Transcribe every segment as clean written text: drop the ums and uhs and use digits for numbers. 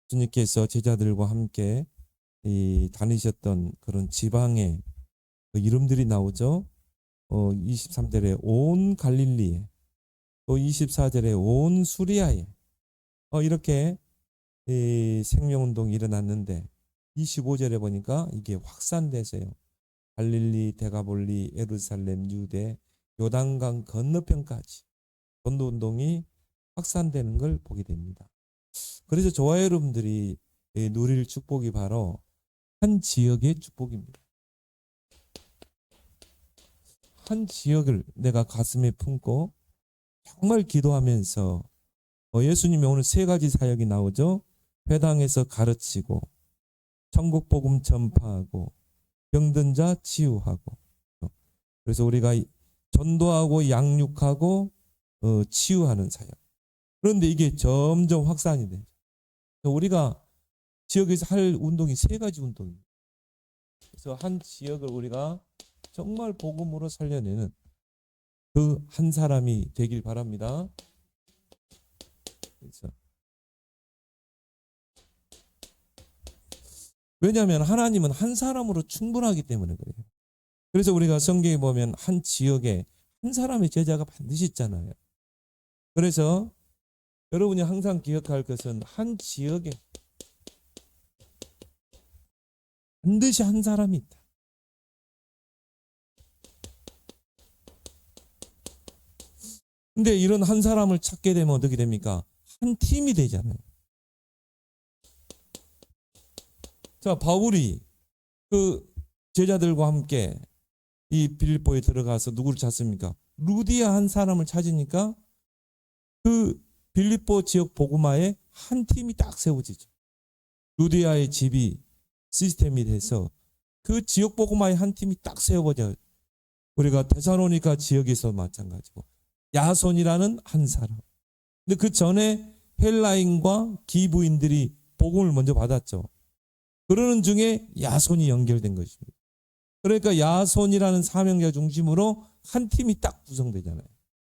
주님께서 제자들과 함께 다니셨던 그런 지방의 그 이름들이 나오죠. 23절에 온 갈릴리에, 또 24절에 온 수리아에 이렇게 생명운동이 일어났는데 25절에 보니까 이게 확산돼서요. 갈릴리, 데가볼리, 예루살렘, 유대, 요단강 건너편까지 전도운동이 확산되는 걸 보게 됩니다. 그래서 저와 여러분들이 누릴 축복이 바로 한 지역의 축복입니다. 한 지역을 내가 가슴에 품고 정말 기도하면서 예수님이 오늘 세 가지 사역이 나오죠. 회당에서 가르치고 천국 복음 전파하고 병든 자 치유하고. 그래서 우리가 전도하고 양육하고 치유하는 사역. 그런데 이게 점점 확산이 돼요. 우리가 지역에서 할 운동이 세 가지 운동입니다. 그래서 한 지역을 우리가 정말 복음으로 살려내는 그 한 사람이 되길 바랍니다. 그래서 왜냐하면 하나님은 한 사람으로 충분하기 때문에 그래요. 그래서 우리가 성경에 보면 한 지역에 한 사람의 제자가 반드시 있잖아요. 그래서 여러분이 항상 기억할 것은 한 지역에 반드시 한 사람이 있다. 근데 이런 한 사람을 찾게 되면 어떻게 됩니까? 한 팀이 되잖아요. 자, 바울이 그 제자들과 함께 이 빌립보에 들어가서 누구를 찾습니까? 루디아 한 사람을 찾으니까 그 빌립보 지역 복음화에 한 팀이 딱 세워지죠. 루디아의 집이 시스템이 돼서 그 지역 복음화에 한 팀이 딱 세워져요. 우리가 데살로니가 지역에서 마찬가지고 야손이라는 한 사람. 근데 그 전에 헬라인과 기부인들이 복음을 먼저 받았죠. 그러는 중에 야손이 연결된 것입니다. 그러니까 야손이라는 사명자 중심으로 한 팀이 딱 구성되잖아요.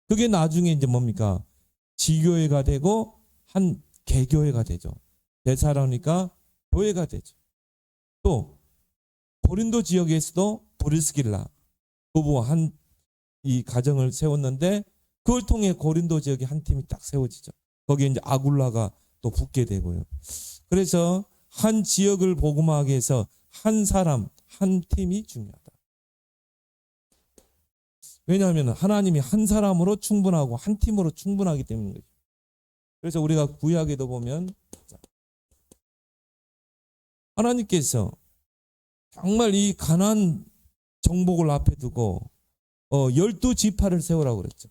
그게 나중에 이제 뭡니까? 지교회가 되고 한 개교회가 되죠. 데살로니가 교회가 되죠. 또 고린도 지역에서도 브리스길라 부부와 한 이 가정을 세웠는데 그걸 통해 고린도 지역에 한 팀이 딱 세워지죠. 거기에 이제 아굴라가 또 붙게 되고요. 그래서 한 지역을 복음화하기 위해서 한 사람, 한 팀이 중요하다. 왜냐하면 하나님이 한 사람으로 충분하고 한 팀으로 충분하기 때문인 거죠. 그래서 우리가 구약에도 보면 하나님께서 정말 이 가나안 정복을 앞에 두고 12지파를 세우라고 그랬죠.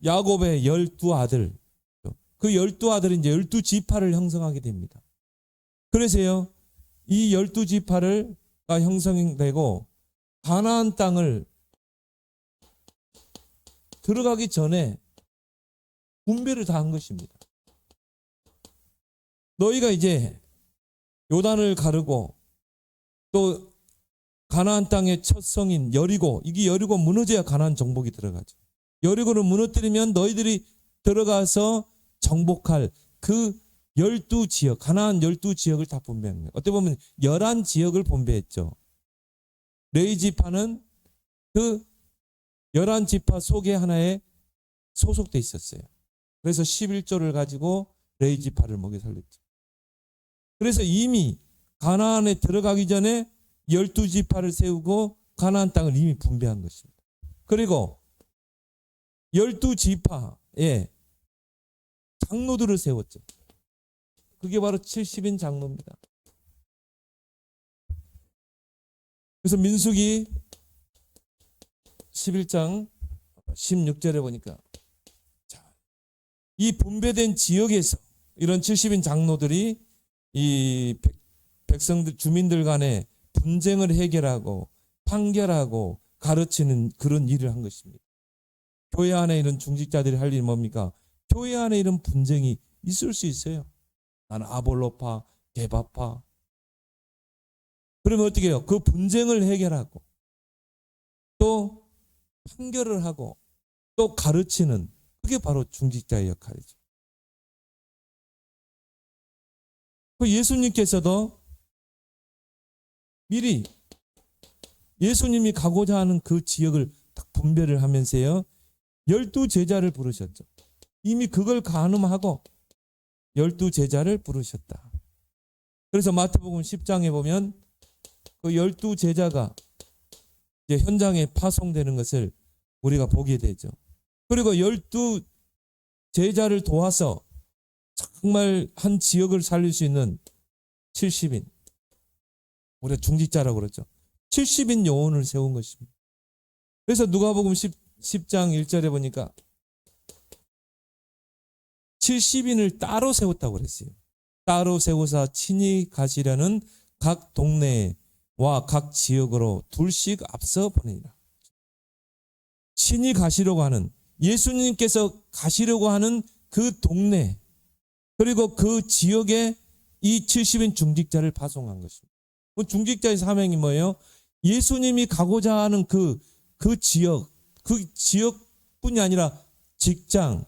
야곱의 12아들, 그 12아들이 이제 12지파를 형성하게 됩니다. 그래서요, 이 12지파가 형성되고 가나안 땅을 들어가기 전에 분배를 다 한 것입니다. 너희가 이제 요단을 가르고 또 가나안 땅의 첫 성인 여리고, 이게 여리고 무너져야 가나안 정복이 들어가죠. 여리고를 무너뜨리면 너희들이 들어가서 정복할 그 12지역, 가나안 12지역을 다 분배한 거예요. 어떻게 보면 11지역을 분배했죠. 레위지파는 그 11지파 속에 하나에 소속돼 있었어요. 그래서 11조를 가지고 레위지파를 먹여 살렸죠. 그래서 이미 가나안에 들어가기 전에 12지파를 세우고 가나안 땅을 이미 분배한 것입니다. 그리고 12지파에 장로들을 세웠죠. 그게 바로 70인 장로입니다. 그래서 민수기 11장 16절에 보니까 이 분배된 지역에서 이런 70인 장로들이 이 백성들, 주민들 간에 분쟁을 해결하고 판결하고 가르치는 그런 일을 한 것입니다. 교회 안에 이런 중직자들이 할 일이 뭡니까? 교회 안에 이런 분쟁이 있을 수 있어요. 나는 아볼로파, 게바파. 그러면 어떻게 해요? 그 분쟁을 해결하고 또 판결을 하고 또 가르치는, 그게 바로 중직자의 역할이죠. 그 예수님께서도 미리 예수님이 가고자 하는 그 지역을 딱 분별을 하면서요, 12제자를 부르셨죠. 이미 그걸 가늠하고 12제자를 부르셨다. 그래서 마태복음 10장에 보면 그 12제자가 이제 현장에 파송되는 것을 우리가 보게 되죠. 그리고 12제자를 도와서 정말 한 지역을 살릴 수 있는 70인, 우리가 중직자라고 그러죠. 70인 요원을 세운 것입니다. 그래서 누가복음 10장 1절에 보니까 70인을 따로 세웠다고 그랬어요. 따로 세우사 친히 가시려는 각 동네와 각 지역으로 둘씩 앞서 보내니라. 친히 가시려고 하는, 예수님께서 가시려고 하는 그 동네, 그리고 그 지역에 이 70인 중직자를 파송한 것입니다. 중직자의 사명이 뭐예요? 예수님이 가고자 하는 그 지역뿐이 아니라 직장,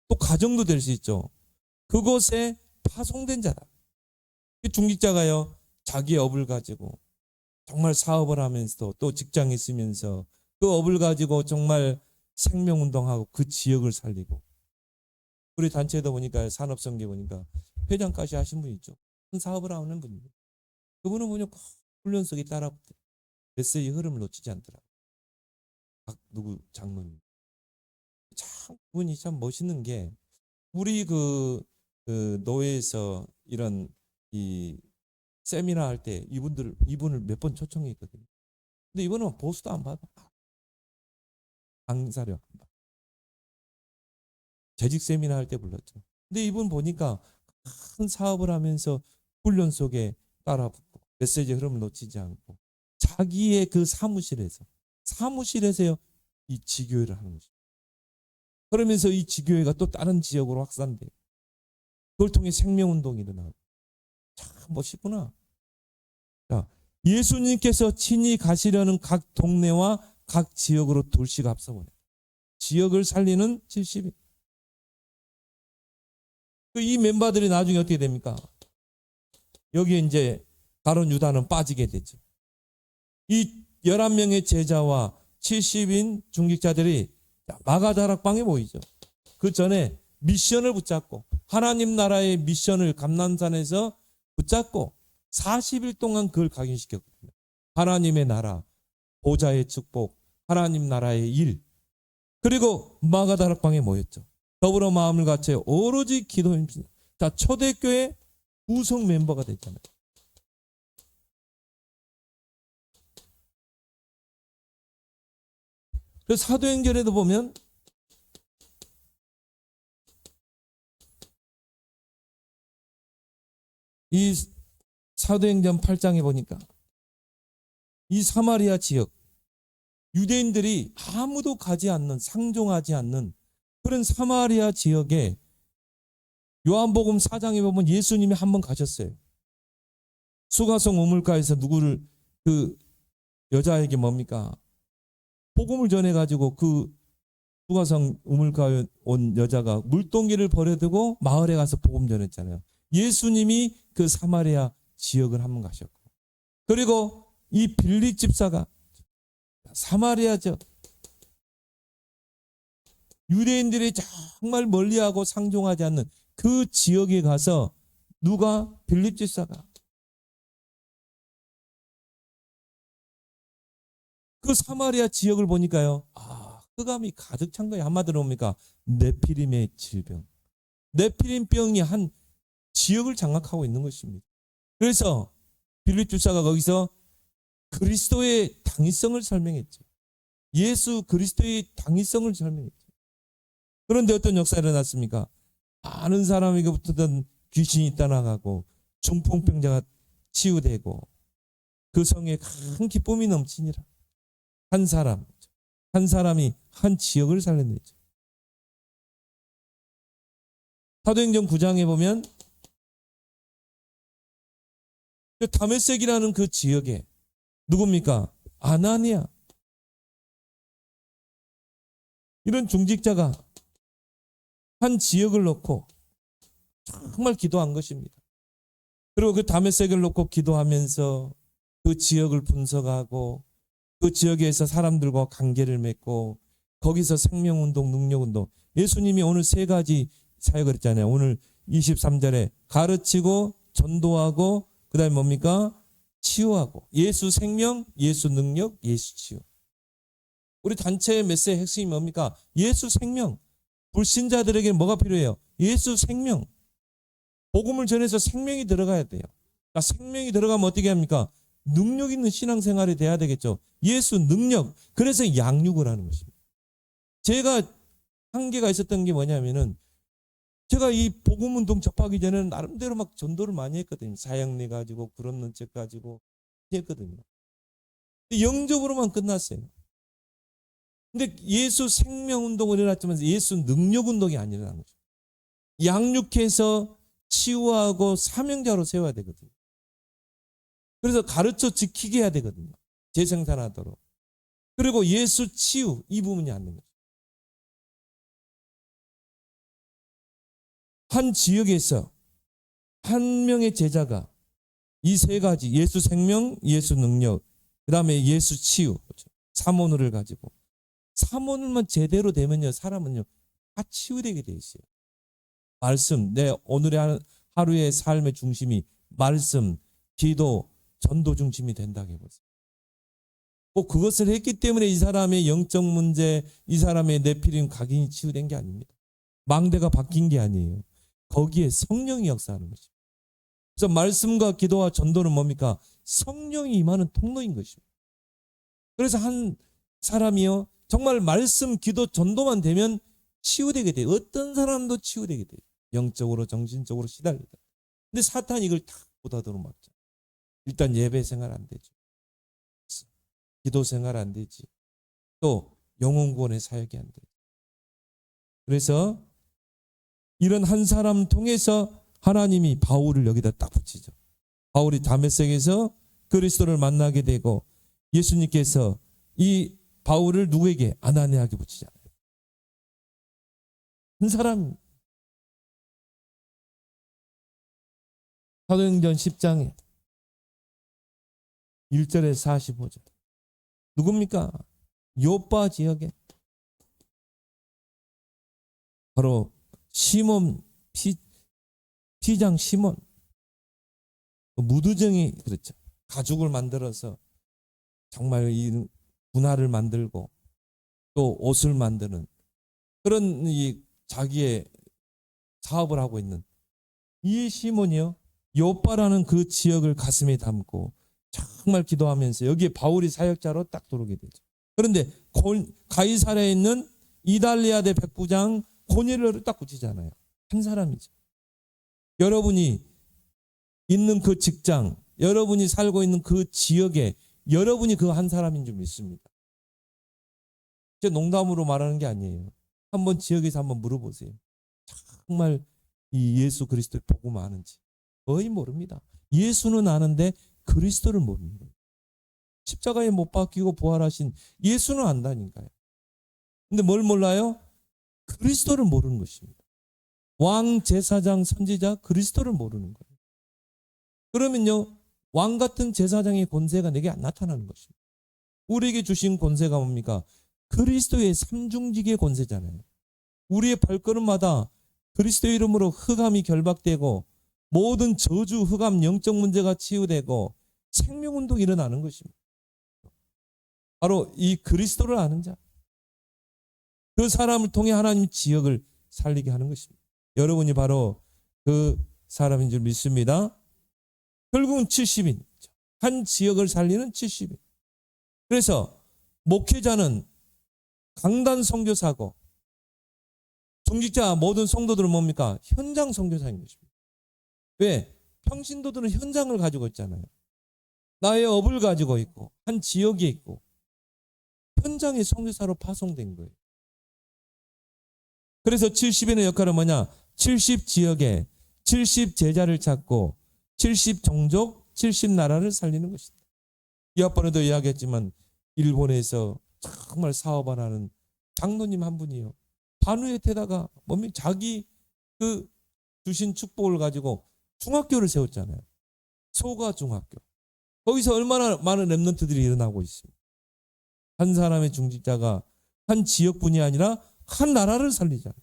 또 가정도 될 수 있죠. 그곳에 파송된 자다. 중직자가요, 자기의 업을 가지고 정말 사업을 하면서 또 직장에 있으면서 그 업을 가지고 정말 생명운동하고 그 지역을 살리고, 우리 단체도 보니까 산업성계 보니까 회장까지 하신 분이 있죠. 큰 사업을 하는 분이에요. 그분은 보니까 훈련 속에 따라 메시지 흐름을 놓치지 않더라고요. 누구 장로님. 참 그분이 참 멋있는 게, 우리 그 노회에서 이런 이 세미나 할 때 이분을 몇 번 초청했거든요. 근데 이분은 보수도 안 받아. 강사료 안 받아. 재직 세미나 할 때 불렀죠. 근데 이분 보니까 큰 사업을 하면서 훈련 속에 따라 붙고 메시지 흐름을 놓치지 않고 자기의 그 사무실에서요 이 지교회를 하는 거죠. 그러면서 이 지교회가 또 다른 지역으로 확산돼요. 그걸 통해 생명운동이 일어나고. 참 멋있구나. 자, 예수님께서 친히 가시려는 각 동네와 각 지역으로 둘씩 앞서보내. 지역을 살리는 70인. 이 멤버들이 나중에 어떻게 됩니까? 여기에 이제 가룟 유다는 빠지게 되죠. 이 11명의 제자와 70인 중직자들이 마가다락방에 모이죠. 그 전에 미션을 붙잡고, 하나님 나라의 미션을 감람산에서 붙잡고 40일 동안 그걸 각인시켰거든요. 하나님의 나라, 보좌의 축복, 하나님 나라의 일. 그리고 마가다락방에 모였죠. 더불어 마음을 같이 오로지 기도입니다. 자, 초대교회 구성 멤버가 됐잖아요. 그래서 사도행전에도 보면 이 사도행전 8장에 보니까 이 사마리아 지역, 유대인들이 아무도 가지 않는, 상종하지 않는 그런 사마리아 지역에 요한복음 4장에 보면 예수님이 한번 가셨어요. 수가성 우물가에서 누구를, 그 여자에게 뭡니까? 복음을 전해가지고 그 수가성 우물가에 온 여자가 물동기를 버려두고 마을에 가서 복음 전했잖아요. 예수님이 그 사마리아 지역을 한번 가셨고, 그리고 이 빌립 집사가 사마리아 지역, 유대인들이 정말 멀리하고 상종하지 않는 그 지역에 가서 누가? 빌립 집사가 그 사마리아 지역을 보니까요, 흑암이 가득 찬 거예요. 한마디로 뭡니까? 네피림의 질병, 네피림병이 한 지역을 장악하고 있는 것입니다. 그래서 빌립 집사가 거기서 그리스도의 당위성을 설명했죠. 예수 그리스도의 당위성을 설명했죠. 그런데 어떤 역사가 일어났습니까? 많은 사람에게부터는 귀신이 떠나가고 중풍병자가 치유되고 그 성에 큰 기쁨이 넘치니라. 한 사람이 한 지역을 살려내죠. 사도행전 9장에 보면 다메섹이라는 그 지역에 누굽니까? 아나니아, 이런 중직자가 한 지역을 놓고 정말 기도한 것입니다. 그리고 그 다메섹을 놓고 기도하면서 그 지역을 분석하고 그 지역에서 사람들과 관계를 맺고 거기서 생명운동, 능력운동. 예수님이 오늘 세 가지 사역을 했잖아요. 오늘 23절에 가르치고 전도하고 그다음에 뭡니까? 치유하고. 예수 생명, 예수 능력, 예수 치유. 우리 단체의 메시지의 핵심이 뭡니까? 예수 생명. 불신자들에게 뭐가 필요해요? 예수 생명. 복음을 전해서 생명이 들어가야 돼요. 그러니까 생명이 들어가면 어떻게 합니까? 능력 있는 신앙생활이 돼야 되겠죠. 예수 능력. 그래서 양육을 하는 것입니다. 제가 한계가 있었던 게 뭐냐면은 제가 이 복음운동 접하기 전에는 나름대로 막 전도를 많이 했거든요. 사역내 가지고 그런 책 가지고 했거든요. 영접으로만 끝났어요. 근데 예수 생명운동을 일어났지만 예수 능력운동이 안 일어난 거죠. 양육해서 치유하고 사명자로 세워야 되거든요. 그래서 가르쳐 지키게 해야 되거든요. 재생산하도록. 그리고 예수 치유 이 부분이 안 되는 거죠. 한 지역에서 한 명의 제자가 이 세 가지 예수 생명, 예수 능력, 그 다음에 예수 치유, 삼원을 가지고 삼원을만 제대로 되면요 사람은요 다 치유되게 돼 있어요. 말씀, 내 오늘의 하루의 삶의 중심이 말씀, 기도, 전도 중심이 된다고 해보세요. 꼭 그것을 했기 때문에 이 사람의 영적 문제, 이 사람의 네피림 각인이 치유된 게 아닙니다. 망대가 바뀐 게 아니에요. 거기에 성령이 역사하는 것입니다. 그래서 말씀과 기도와 전도는 뭡니까? 성령이 임하는 통로인 것입니다. 그래서 한 사람이요 정말 말씀, 기도, 전도만 되면 치유되게 돼요. 어떤 사람도 치유되게 돼요. 영적으로, 정신적으로 시달리다. 근데 사탄이 이걸 다 보다도록 막죠. 일단 예배 생활 안 되죠. 기도 생활 안 되지. 또 영혼 구원의 사역이 안 되죠. 그래서 이런 한 사람 통해서 하나님이 바울을 여기다 딱 붙이죠. 바울이 다메섹에서 그리스도를 만나게 되고 예수님께서 이 바울을 누구에게? 아나니아에게 붙이잖아요. 한 사람. 사도행전 10장에 1절에서 45절. 누굽니까? 요빠 지역에 바로 시몬 피장 시몬 무두정이 그렇죠. 가죽을 만들어서 정말 이 군화를 만들고 또 옷을 만드는 그런 이 자기의 사업을 하고 있는 이 시몬이요 요빠라는 그 지역을 가슴에 담고 정말 기도하면서 여기에 바울이 사역자로 딱 들어오게 되죠. 그런데 가이사랴에 있는 이달리아대 백부장 고넬료를 딱 붙이잖아요. 한 사람이죠. 여러분이 있는 그 직장, 여러분이 살고 있는 그 지역에 여러분이 그 한 사람인 줄 믿습니다. 제 농담으로 말하는 게 아니에요. 한번 지역에서 한번 물어보세요. 정말 이 예수 그리스도의 복음 아는지. 거의 모릅니다. 예수는 아는데 그리스도를 모르는 거예요. 십자가에 못 박히고 부활하신 예수는 안다니까요. 근데 뭘 몰라요? 그리스도를 모르는 것입니다. 왕, 제사장, 선지자 그리스도를 모르는 거예요. 그러면요 왕 같은 제사장의 권세가 내게 안 나타나는 것입니다. 우리에게 주신 권세가 뭡니까? 그리스도의 삼중직의 권세잖아요. 우리의 발걸음마다 그리스도의 이름으로 흑암이 결박되고 모든 저주, 흑암, 영적 문제가 치유되고 생명운동이 일어나는 것입니다. 바로 이 그리스도를 아는 자. 그 사람을 통해 하나님 지역을 살리게 하는 것입니다. 여러분이 바로 그 사람인 줄 믿습니다. 결국은 70인. 한 지역을 살리는 70인. 그래서 목회자는 강단 선교사고 중직자 모든 성도들은 뭡니까? 현장 선교사인 것입니다. 왜? 평신도들은 현장을 가지고 있잖아요. 나의 업을 가지고 있고 한 지역에 있고 현장의 선교사로 파송된 거예요. 그래서 70인의 역할은 뭐냐? 70지역에 70제자를 찾고 70종족, 70나라를 살리는 것입니다. 이번에도 이야기했지만 일본에서 정말 사업을 하는 장로님 한 분이요. 반우에테다가 자기 그 주신 축복을 가지고 중학교를 세웠잖아요. 소가 중학교. 거기서 얼마나 많은 렘넌트들이 일어나고 있습니다. 한 사람의 중직자가 한 지역뿐이 아니라 한 나라를 살리잖아요.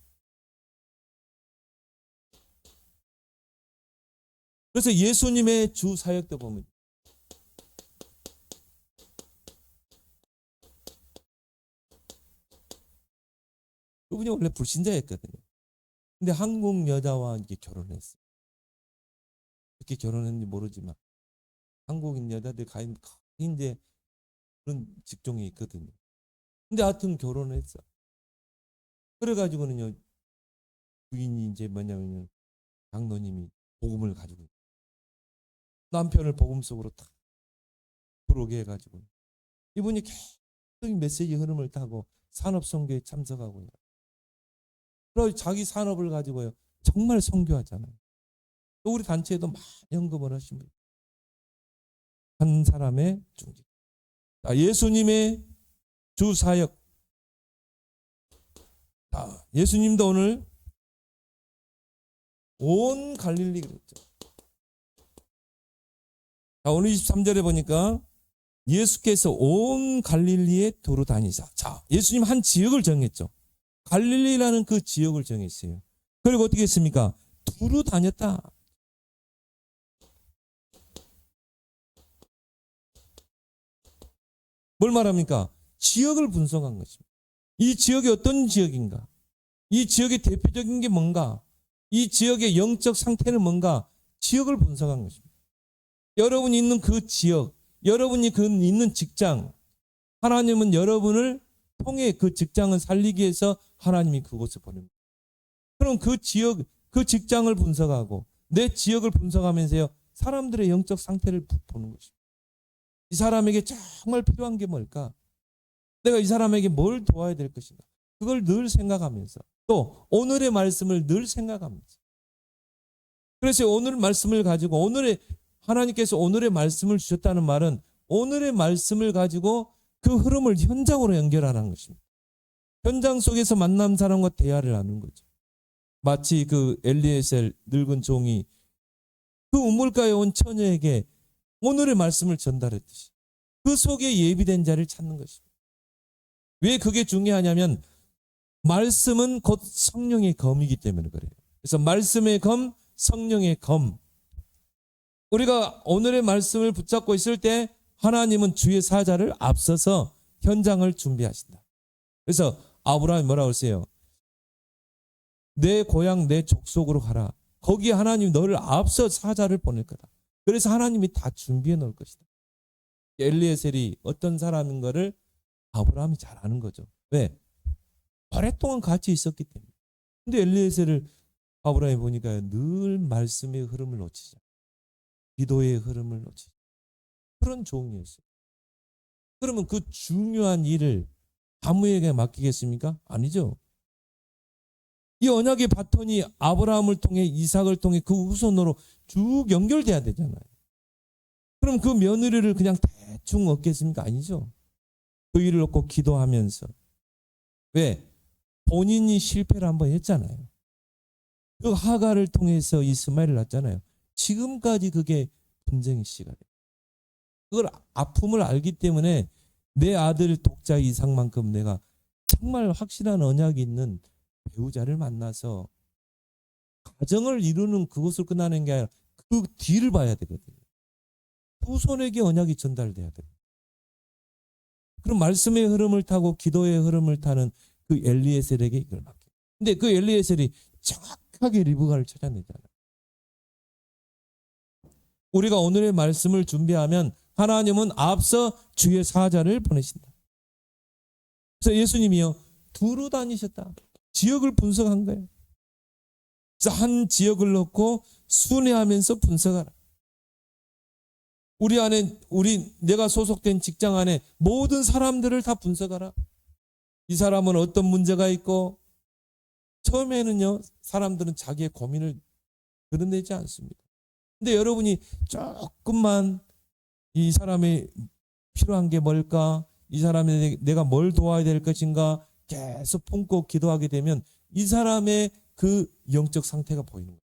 그래서 예수님의 주 사역 때 보면 그분이 원래 불신자였거든요. 근데 한국 여자와 이제 결혼했어요. 어떻게 결혼했는지 모르지만 한국인 여자들 가인 이제 그런 직종이 있거든요. 근데 하여튼 결혼했어. 그래가지고는요 부인이 이제 뭐냐면요 장로님이 복음을 가지고 남편을 복음 속으로 탁 들어오게 해가지고 이분이 계속 메시지 흐름을 타고 산업선교에 참석하고요. 그리고 자기 산업을 가지고요 정말 선교하잖아요. 또 우리 단체에도 많이 헌금을 하십니다. 한 사람의 중직. 예수님의 주 사역. 예수님도 오늘 온 갈릴리 그랬죠. 오늘 23절에 보니까 예수께서 온 갈릴리에 두루 다니사. 자, 예수님 한 지역을 정했죠. 갈릴리라는 그 지역을 정했어요. 그리고 어떻게 했습니까? 두루 다녔다. 뭘 말합니까? 지역을 분석한 것입니다. 이 지역이 어떤 지역인가? 이 지역의 대표적인 게 뭔가? 이 지역의 영적 상태는 뭔가? 지역을 분석한 것입니다. 여러분이 있는 그 지역, 여러분이 있는 직장, 하나님은 여러분을 통해 그 직장을 살리기 위해서 하나님이 그곳에 보냅니다. 그럼 그 지역, 그 직장을 분석하고 내 지역을 분석하면서요 사람들의 영적 상태를 보는 것입니다. 이 사람에게 정말 필요한 게 뭘까? 내가 이 사람에게 뭘 도와야 될 것인가? 그걸 늘 생각하면서 또 오늘의 말씀을 늘 생각하면서 그래서 오늘 말씀을 가지고 하나님께서 오늘의 말씀을 주셨다는 말은 오늘의 말씀을 가지고 그 흐름을 현장으로 연결하는 것입니다. 현장 속에서 만난 사람과 대화를 나누는 거죠. 마치 그 엘리에셀 늙은 종이 그 우물가에 온 처녀에게 오늘의 말씀을 전달했듯이 그 속에 예비된 자를 찾는 것입니다. 왜 그게 중요하냐면 말씀은 곧 성령의 검이기 때문에 그래요. 그래서 말씀의 검, 성령의 검. 우리가 오늘의 말씀을 붙잡고 있을 때 하나님은 주의 사자를 앞서서 현장을 준비하신다. 그래서 아브라함이 뭐라고 했어요? 내 고향 내 족속으로 가라. 거기에 하나님 너를 앞서 사자를 보낼 거다. 그래서 하나님이 다 준비해 놓을 것이다. 엘리에셀이 어떤 사람인 거를 아브라함이 잘 아는 거죠. 왜? 오랫동안 같이 있었기 때문에. 근데 엘리에셀을 아브라함이 보니까 늘 말씀의 흐름을 놓치자. 기도의 흐름을 놓치자. 그런 종이었어요. 그러면 그 중요한 일을 아무에게 맡기겠습니까? 아니죠. 이 언약의 바톤이 아브라함을 통해 이삭을 통해 그 후손으로 쭉 연결돼야 되잖아요. 그럼 그 며느리를 그냥 대충 얻겠습니까? 아니죠. 그 일을 얻고 기도하면서. 왜? 본인이 실패를 한번 했잖아요. 그 하가를 통해서 이스마엘을 낳았잖아요. 지금까지 그게 분쟁의 씨가 돼요. 그걸 아픔을 알기 때문에 내 아들 독자 이삭만큼 내가 정말 확실한 언약이 있는 배우자를 만나서 가정을 이루는 그것을 끝나는 게 아니라 그 뒤를 봐야 되거든요. 후손에게 언약이 전달돼야 돼요. 그럼 말씀의 흐름을 타고 기도의 흐름을 타는 그 엘리에셀에게 이걸 맡겨요. 근데 그 엘리에셀이 정확하게 리브가를 찾아내잖아요. 우리가 오늘의 말씀을 준비하면 하나님은 앞서 주의 사자를 보내신다. 그래서 예수님이요 두루 다니셨다. 지역을 분석한 거예요. 그래서 한 지역을 놓고 순회하면서 분석하라. 우리 안에 내가 소속된 직장 안에 모든 사람들을 다 분석하라. 이 사람은 어떤 문제가 있고 처음에는요 사람들은 자기의 고민을 드러내지 않습니다. 근데 여러분이 조금만 이 사람이 필요한 게 뭘까? 이 사람에 내가 뭘 도와야 될 것인가? 계속 품고 기도하게 되면 이 사람의 그 영적 상태가 보이는 거예요.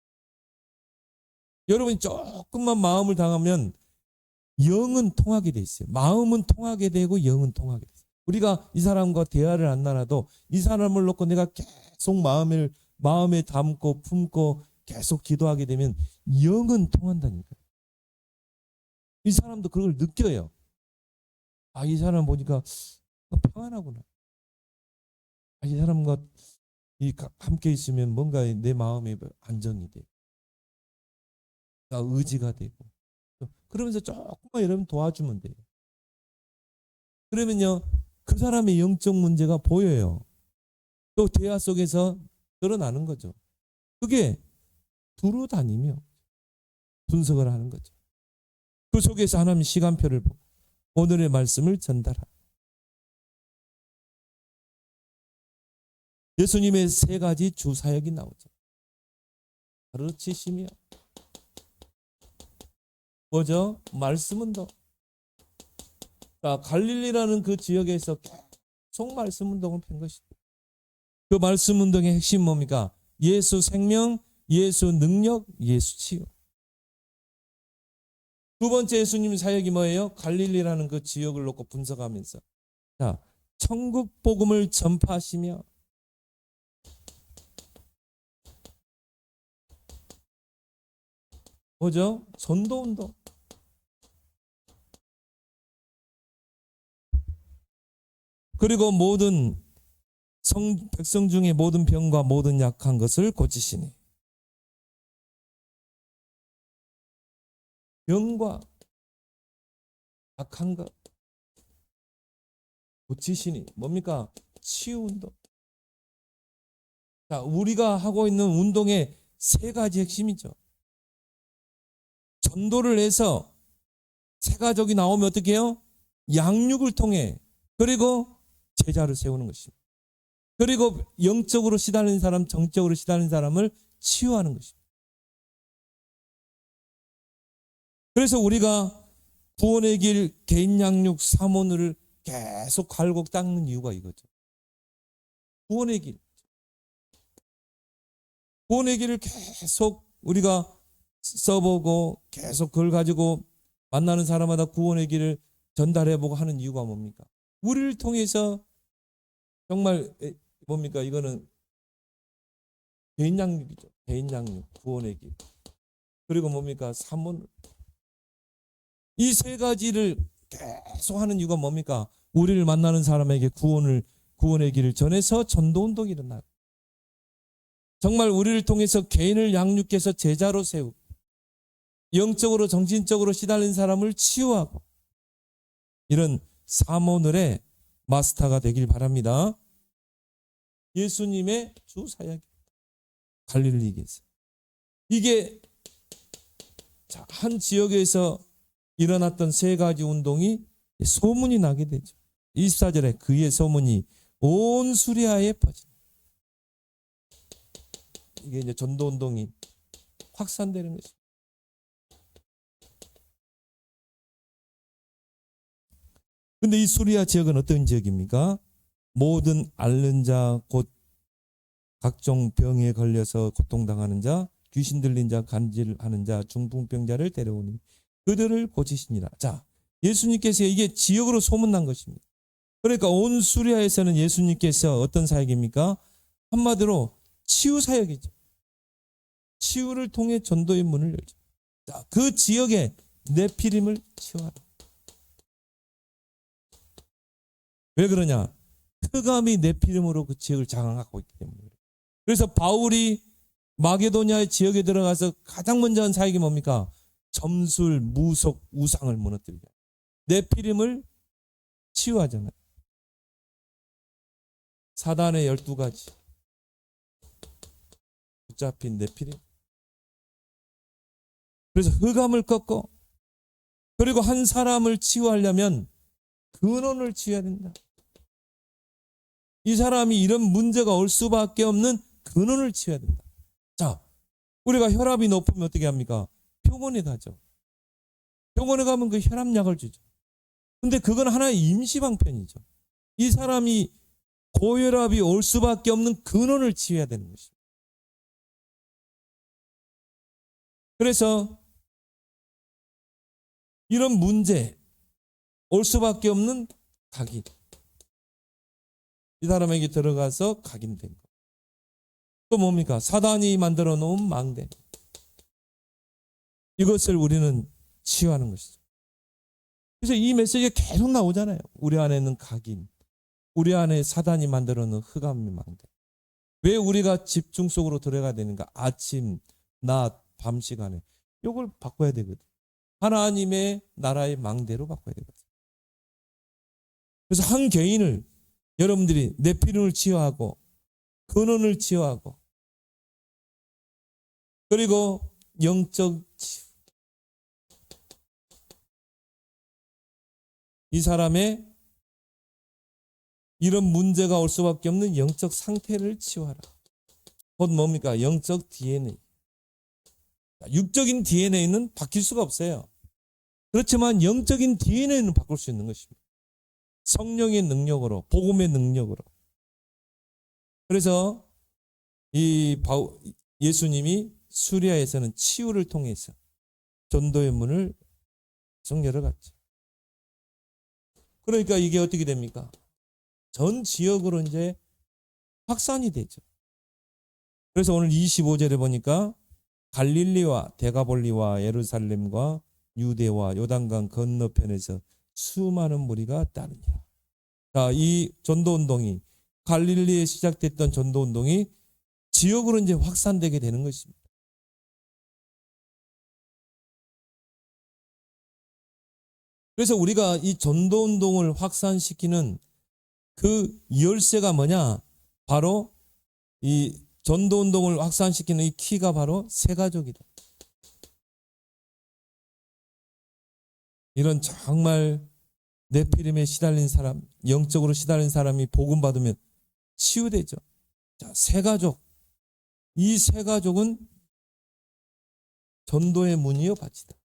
여러분이 조금만 마음을 당하면 영은 통하게 돼 있어요. 마음은 통하게 되고 영은 통하게 돼 있어요. 우리가 이 사람과 대화를 안 나눠도 이 사람을 놓고 내가 계속 마음에 담고 품고 계속 기도하게 되면 영은 통한다니까요. 이 사람도 그걸 느껴요. 아, 이 사람 보니까 평안하구나. 아, 이 사람과 함께 있으면 뭔가 내 마음에 안정이 돼. 의지가 되고. 그러면서 조금만 여러분 도와주면 돼요. 그러면요, 그 사람의 영적 문제가 보여요. 또 대화 속에서 드러나는 거죠. 그게 두루 다니며 분석을 하는 거죠. 그 속에서 하나님 시간표를 보고 오늘의 말씀을 전달하라. 예수님의 세 가지 주 사역이 나오죠. 가르치시며 뭐죠? 말씀 운동. 자, 갈릴리라는 그 지역에서 계속 말씀 운동을 편 것입니다. 그 말씀 운동의 핵심 뭡니까? 예수 생명, 예수 능력, 예수 치유. 두 번째 예수님 사역이 뭐예요? 갈릴리라는 그 지역을 놓고 분석하면서 자, 천국 복음을 전파하시며 뭐죠? 전도 운동. 그리고 모든 백성 중에 모든 병과 모든 약한 것을 고치시니. 병과 약한 것 고치시니 뭡니까? 치유 운동. 자, 우리가 하고 있는 운동의 세 가지 핵심이죠. 전도를 해서 세 가족이 나오면 어떻게 해요? 양육을 통해 그리고 제자를 세우는 것입니다. 그리고 영적으로 시달리는 사람, 정적으로 시달리는 사람을 치유하는 것입니다. 그래서 우리가 구원의 길, 개인 양육, 사모를 계속 갈고 닦는 이유가 이거죠. 구원의 길. 구원의 길을 계속 우리가 써보고 계속 그걸 가지고 만나는 사람마다 구원의 길을 전달해보고 하는 이유가 뭡니까? 우리를 통해서 정말 뭡니까? 이거는 개인 양육이죠. 개인 양육, 구원의 길. 그리고 뭡니까? 사문. 이 세 가지를 계속 하는 이유가 뭡니까? 우리를 만나는 사람에게 구원의 길을 전해서 전도운동이 일어나요. 정말 우리를 통해서 개인을 양육해서 제자로 세우고 영적으로 정신적으로 시달린 사람을 치유하고 이런 사모늘의 마스터가 되길 바랍니다. 예수님의 주 사역 갈릴리에서 이게 한 지역에서 일어났던 세 가지 운동이 소문이 나게 되죠. 24절에 그의 소문이 온 수리아에 퍼집니다. 이게 이제 전도 운동이 확산되는 것입니다. 근데 이 수리아 지역은 어떤 지역입니까? 모든 앓는 자, 곧 각종 병에 걸려서 고통당하는 자, 귀신 들린 자, 간질하는 자, 중풍병자를 데려오니 그들을 고치시니라. 자, 예수님께서 이게 지역으로 소문난 것입니다. 그러니까 온 수리아에서는 예수님께서 어떤 사역입니까? 한마디로 치유 사역이죠. 치유를 통해 전도의 문을 열죠. 자, 그 지역에 네피림을 치유하라. 왜 그러냐? 흑암이 네피림으로 그 지역을 장악하고 있기 때문에. 그래서 바울이 마게도냐의 지역에 들어가서 가장 먼저 한 사역이 뭡니까? 점술, 무속, 우상을 무너뜨리자. 네피림을 치유하잖아요. 사단의 12가지 붙잡힌 네피림. 그래서 흑암을 꺾고 그리고 한 사람을 치유하려면 근원을 치유해야 된다. 이 사람이 이런 문제가 올 수밖에 없는 근원을 치유해야 된다. 자, 우리가 혈압이 높으면 어떻게 합니까? 병원에 가죠. 병원에 가면 그 혈압약을 주죠. 근데 그건 하나의 임시방편이죠. 이 사람이 고혈압이 올 수밖에 없는 근원을 치유해야 되는 것입니다. 그래서 이런 문제 올 수밖에 없는 각인. 이 사람에게 들어가서 각인된 것. 또 뭡니까? 사단이 만들어 놓은 망대. 이것을 우리는 치유하는 것이죠. 그래서 이 메시지가 계속 나오잖아요. 우리 안에는 각인, 우리 안에 사단이 만들어 놓은 흑암의 망대. 왜 우리가 집중 속으로 들어가야 되는가? 아침, 낮, 밤 시간에 이걸 바꿔야 되거든. 하나님의 나라의 망대로 바꿔야 되거든. 그래서 한 개인을 여러분들이 네피림을 치유하고 근원을 치유하고 그리고 영적 치유. 이 사람의 이런 문제가 올 수밖에 없는 영적 상태를 치유하라. 곧 뭡니까? 영적 DNA. 육적인 DNA는 바뀔 수가 없어요. 그렇지만 영적인 DNA는 바꿀 수 있는 것입니다. 성령의 능력으로, 복음의 능력으로. 그래서 예수님이 수리아에서는 치유를 통해서 전도의 문을 계속 열어갔죠. 그러니까 이게 어떻게 됩니까? 전 지역으로 이제 확산이 되죠. 그래서 오늘 25절에 보니까 갈릴리와 데가볼리와 예루살렘과 유대와 요단강 건너편에서 수많은 무리가 따르니라. 자, 이 전도운동이 갈릴리에 시작됐던 전도운동이 지역으로 이제 확산되게 되는 것입니다. 그래서 우리가 이 전도운동을 확산시키는 그 열쇠가 뭐냐? 바로 이 전도운동을 확산시키는 이 키가 바로 새가족이다. 이런 정말 네피림에 시달린 사람, 영적으로 시달린 사람이 복음 받으면 치유되죠. 자, 새가족. 이 새가족은 전도의 문이요 밭이다.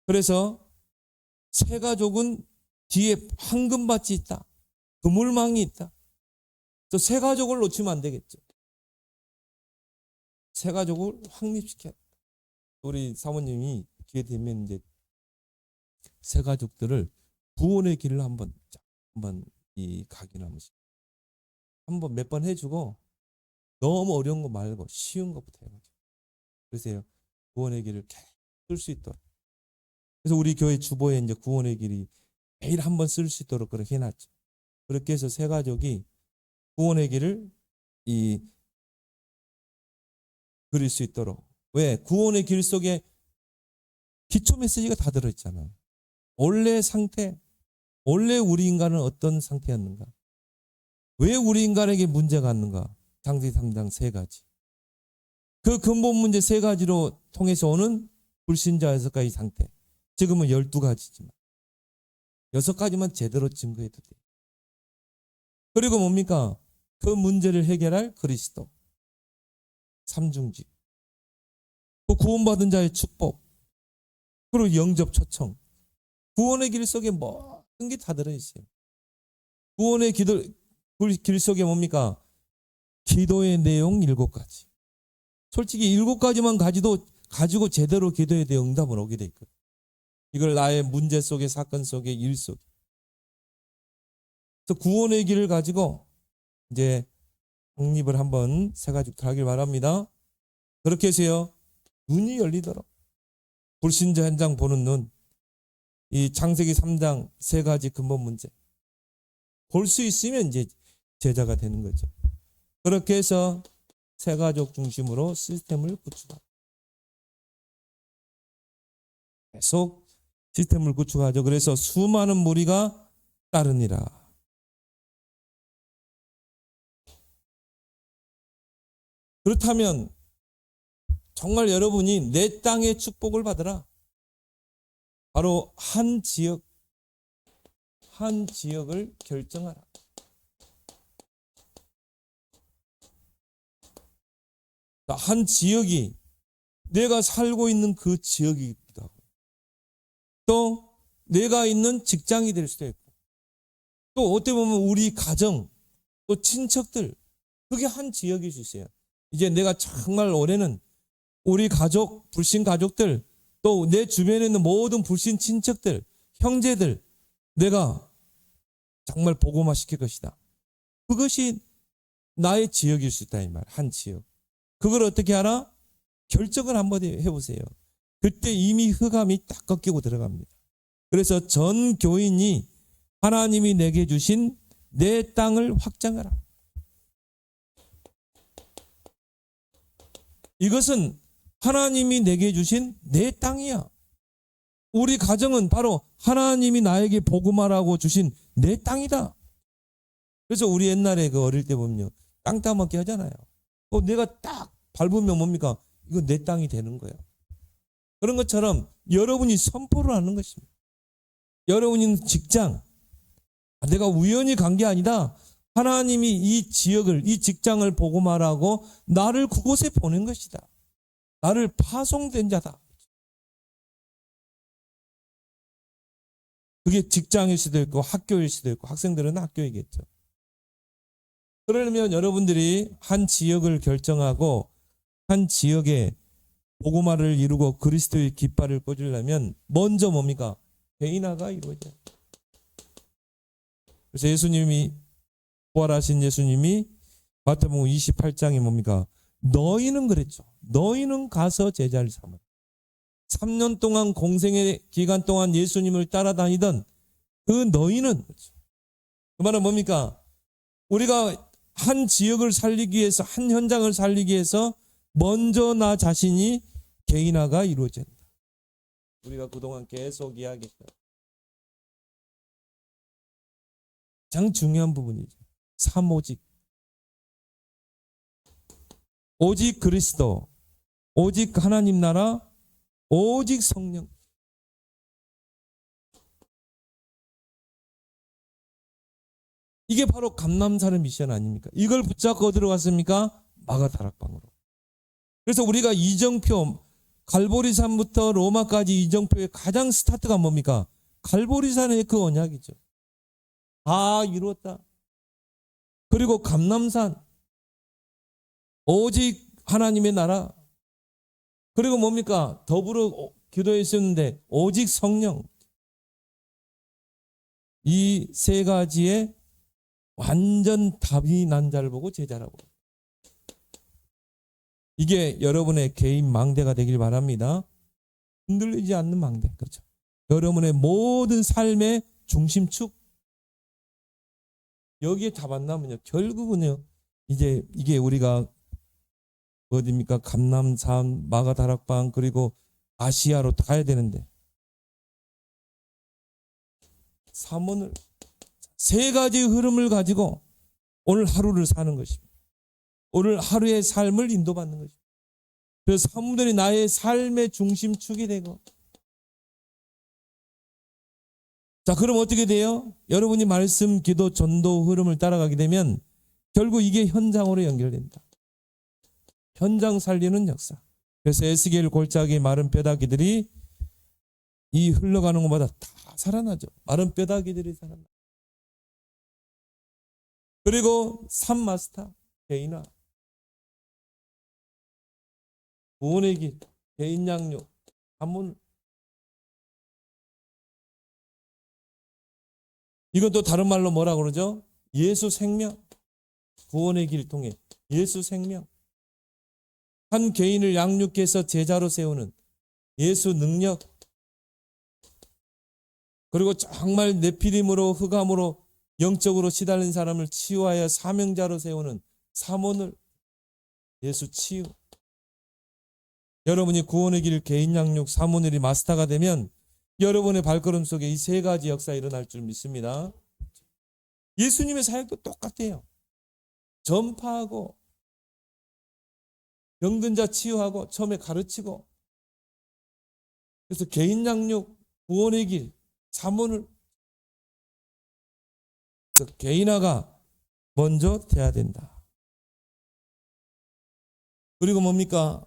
그래서 새가족은 뒤에 황금밭이 있다. 그물망이 있다. 또 새가족을 놓치면 안 되겠죠. 새가족을 확립시켜야 돼. 우리 사모님이 기회 되면 이제 새가족들을 구원의 길을 한번 이 각인 한번 몇 번 해주고 너무 어려운 거 말고 쉬운 것부터 해가지고 그러세요. 구원의 길을 계속 쓸 수 있도록. 그래서 우리 교회 주보에 이제 구원의 길이 매일 한번 쓸 수 있도록 그렇게 해놨죠. 그렇게 해서 새가족이 구원의 길을 그릴 수 있도록. 왜? 구원의 길 속에 기초 메시지가 다 들어있잖아요. 원래 상태, 원래 우리 인간은 어떤 상태였는가? 왜 우리 인간에게 문제가 왔는가? 창세기 3장 3가지. 그 근본 문제 3가지로 통해서 오는 불신자 6가지 상태. 지금은 12가지지만 6가지만 제대로 증거해도 돼요. 그리고 뭡니까? 그 문제를 해결할 그리스도. 삼중직. 그 구원받은 자의 축복. 그리고 영접 초청. 구원의 길 속에 모든 게 다 들어있어요. 구원의 길 속에 뭡니까? 기도의 내용 7가지. 솔직히 7가지만 가지고 제대로 기도해야 돼 응답은 오게 돼 있거든. 이걸 나의 문제 속에, 사건 속에, 일 속에. 그래서 구원의 길을 가지고 이제 확립을 한번 새가족들 하길 바랍니다. 그렇게 해서요. 눈이 열리도록. 불신자 현장 보는 눈. 이 창세기 3장 3가지 근본 문제. 볼 수 있으면 이제 제자가 되는 거죠. 그렇게 해서 새가족 중심으로 시스템을 구축하고. 계속 시스템을 구축하죠. 그래서 수많은 무리가 따르니라. 그렇다면 정말 여러분이 내 땅의 축복을 받으라. 바로 한 지역을 결정하라. 한 지역이 내가 살고 있는 그 지역이기도 하고 또 내가 있는 직장이 될 수도 있고 또 어떻게 보면 우리 가정 또 친척들 그게 한 지역일 수 있어요. 이제 내가 정말 올해는 우리 가족, 불신 가족들, 또 내 주변에 있는 모든 불신 친척들, 형제들, 내가 정말 복음화 시킬 것이다. 그것이 나의 지역일 수 있다 이 말. 한 지역. 그걸 어떻게 알아? 결정을 한번 해보세요. 그때 이미 흑암이 딱 꺾이고 들어갑니다. 그래서 전 교인이 하나님이 내게 주신 내 땅을 확장하라. 이것은 하나님이 내게 주신 내 땅이야. 우리 가정은 바로 하나님이 나에게 복음하라고 주신 내 땅이다. 그래서 우리 옛날에 그 어릴 때 보면요, 땅 따먹기 하잖아요. 내가 딱 밟으면 뭡니까? 이거 내 땅이 되는 거예요. 그런 것처럼 여러분이 선포를 하는 것입니다. 여러분이 직장, 내가 우연히 간 게 아니다. 하나님이 이 지역을, 이 직장을 복음하라고 나를 그곳에 보낸 것이다. 나를 파송된 자다. 그게 직장일 수도 있고 학교일 수도 있고, 학생들은 학교이겠죠. 그러려면 여러분들이 한 지역을 결정하고 한 지역에 복음화를 이루고 그리스도의 깃발을 꽂으려면 먼저 뭡니까? 개인화가 이루어져요. 그래서 예수님이, 부활하신 예수님이 마태복음 28장에 뭡니까? 너희는 그랬죠. 너희는 가서 제자를 삼으라. 3년 동안 공생의 기간 동안 예수님을 따라다니던 그 너희는, 그 말은 뭡니까? 우리가 한 지역을 살리기 위해서, 한 현장을 살리기 위해서 먼저 나 자신이 개인화가 이루어진다. 우리가 그동안 계속 이야기했어요. 가장 중요한 부분이죠. 3오직. 오직 그리스도, 오직 하나님 나라, 오직 성령. 이게 바로 감람산의 미션 아닙니까? 이걸 붙잡고 어디로 갔습니까? 마가다락방으로. 그래서 우리가 이정표, 갈보리산부터 로마까지 이정표의 가장 스타트가 뭡니까? 갈보리산의 그 언약이죠. 다 이루었다. 그리고 감람산, 오직 하나님의 나라. 그리고 뭡니까? 더불어 기도했었는데 오직 성령. 이 세 가지에 완전 답이 난 자를 보고 제자라고. 이게 여러분의 개인 망대가 되길 바랍니다. 흔들리지 않는 망대. 그렇죠. 여러분의 모든 삶의 중심축. 여기에 답 안 나면요, 결국은요, 이제 이게 우리가 어디입니까? 감람산, 마가다락방, 그리고 아시아로 가야 되는데, 삼원을, 세 가지 흐름을 가지고 오늘 하루를 사는 것입니다. 오늘 하루의 삶을 인도받는 것입니다. 그래서 사무들이 나의 삶의 중심축이 되고, 자, 그럼 어떻게 돼요? 여러분이 말씀, 기도, 전도 흐름을 따라가게 되면 결국 이게 현장으로 연결된다. 현장 살리는 역사. 그래서 에스겔 골짜기 마른 뼈다귀들이 이 흘러가는 것마다 다 살아나죠. 마른 뼈다귀들이 살아나. 그리고 산마스터, 개인화, 구원의 길, 개인 양육, 한문. 이건 또 다른 말로 뭐라 그러죠? 예수 생명. 구원의 길 통해 예수 생명. 한 개인을 양육해서 제자로 세우는 예수 능력. 그리고 정말 네피림으로, 흑암으로 영적으로 시달린 사람을 치유하여 사명자로 세우는 사모늘, 예수 치유. 여러분이 구원의 길, 개인 양육, 사모늘이 마스터가 되면 여러분의 발걸음 속에 이 세 가지 역사가 일어날 줄 믿습니다. 예수님의 사역도 똑같아요. 전파하고, 병든 자 치유하고, 처음에 가르치고, 그래서 개인 양육, 구원의 길, 사모늘. 그래서 개인화가 먼저 돼야 된다. 그리고 뭡니까?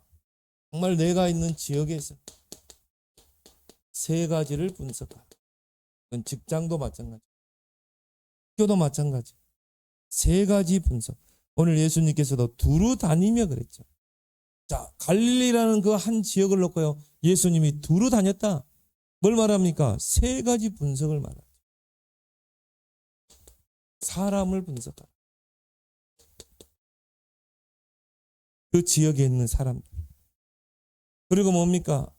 정말 내가 있는 지역에서 세 가지를 분석하라. 그건 직장도 마찬가지, 학교도 마찬가지. 세 가지 분석. 오늘 예수님께서도 두루 다니며 그랬죠. 자, 갈릴리라는 그 한 지역을 놓고요. 예수님이 두루 다녔다. 뭘 말합니까? 세 가지 분석을 말하죠. 사람을 분석하라. 그 지역에 있는 사람들. 그리고 뭡니까?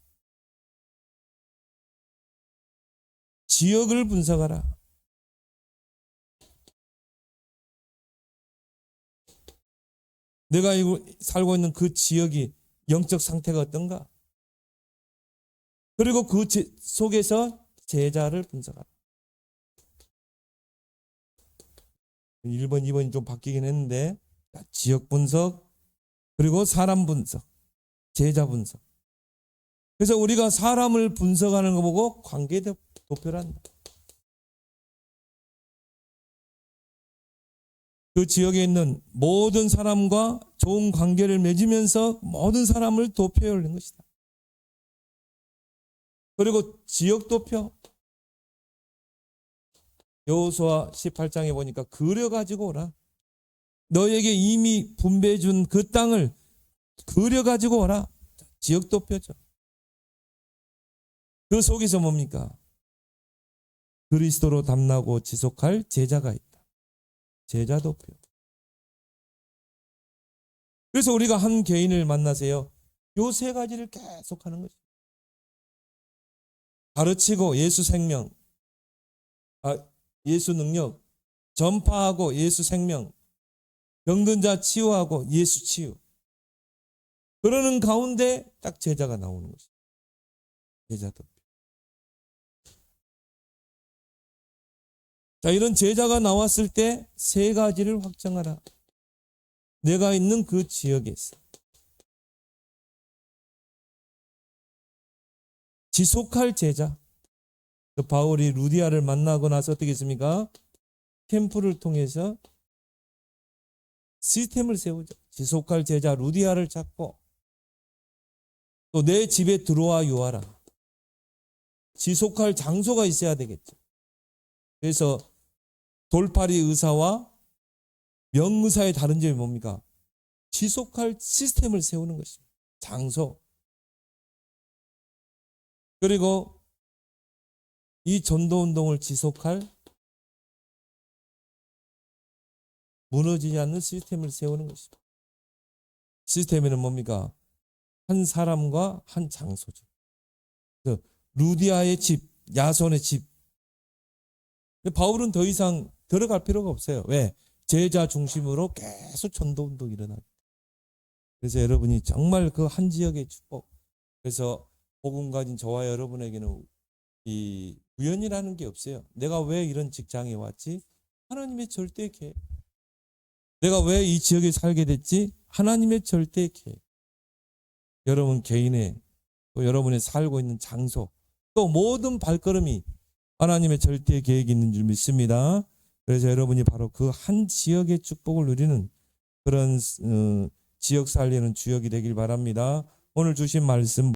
지역을 분석하라. 내가 살고 있는 그 지역이 영적 상태가 어떤가? 그리고 그 속에서 제자를 분석하라. 1번, 2번이 좀 바뀌긴 했는데 지역 분석, 그리고 사람 분석, 제자 분석. 그래서 우리가 사람을 분석하는 거 보고 관계 도표를 한다. 그 지역에 있는 모든 사람과 좋은 관계를 맺으면서 모든 사람을 도표해 올린 것이다. 그리고 지역 도표. 여호수아 18장에 보니까 그려가지고 오라. 너에게 이미 분배해 준 그 땅을 그려가지고 오라. 지역 도표죠. 그 속에서 뭡니까? 그리스도로 담나고 지속할 제자가 있다. 제자 도표. 그래서 우리가 한 개인을 만나세요. 요 세 가지를 계속 하는 거죠. 가르치고 예수 생명, 예수 능력, 전파하고 예수 생명, 병든 자 치유하고 예수 치유. 그러는 가운데 딱 제자가 나오는 것이죠. 제자 도표. 자, 이런 제자가 나왔을 때 세 가지를 확정하라. 내가 있는 그 지역에서 지속할 제자. 그 바울이 루디아를 만나고 나서 어떻게 했습니까? 캠프를 통해서 시스템을 세우죠. 지속할 제자 루디아를 찾고 또 내 집에 들어와 유하라. 지속할 장소가 있어야 되겠죠. 그래서 돌팔이 의사와 명의사의 다른 점이 뭡니까? 지속할 시스템을 세우는 것입니다. 장소. 그리고 이 전도운동을 지속할 무너지지 않는 시스템을 세우는 것입니다. 시스템에는 뭡니까? 한 사람과 한 장소죠. 루디아의 집, 야손의 집. 바울은 더 이상 들어갈 필요가 없어요. 왜? 제자 중심으로 계속 전도운동이 일어나요. 그래서 여러분이 정말 그 한 지역의 축복. 그래서 복음 가진 저와 여러분에게는 이 우연이라는 게 없어요. 내가 왜 이런 직장에 왔지? 하나님의 절대 계획. 내가 왜 이 지역에 살게 됐지? 하나님의 절대 계획. 여러분 개인의 또 여러분의 살고 있는 장소 또 모든 발걸음이 하나님의 절대 계획이 있는 줄 믿습니다. 그래서 여러분이 바로 그 한 지역의 축복을 누리는 그런 지역 살리는 주역이 되길 바랍니다. 오늘 주신 말씀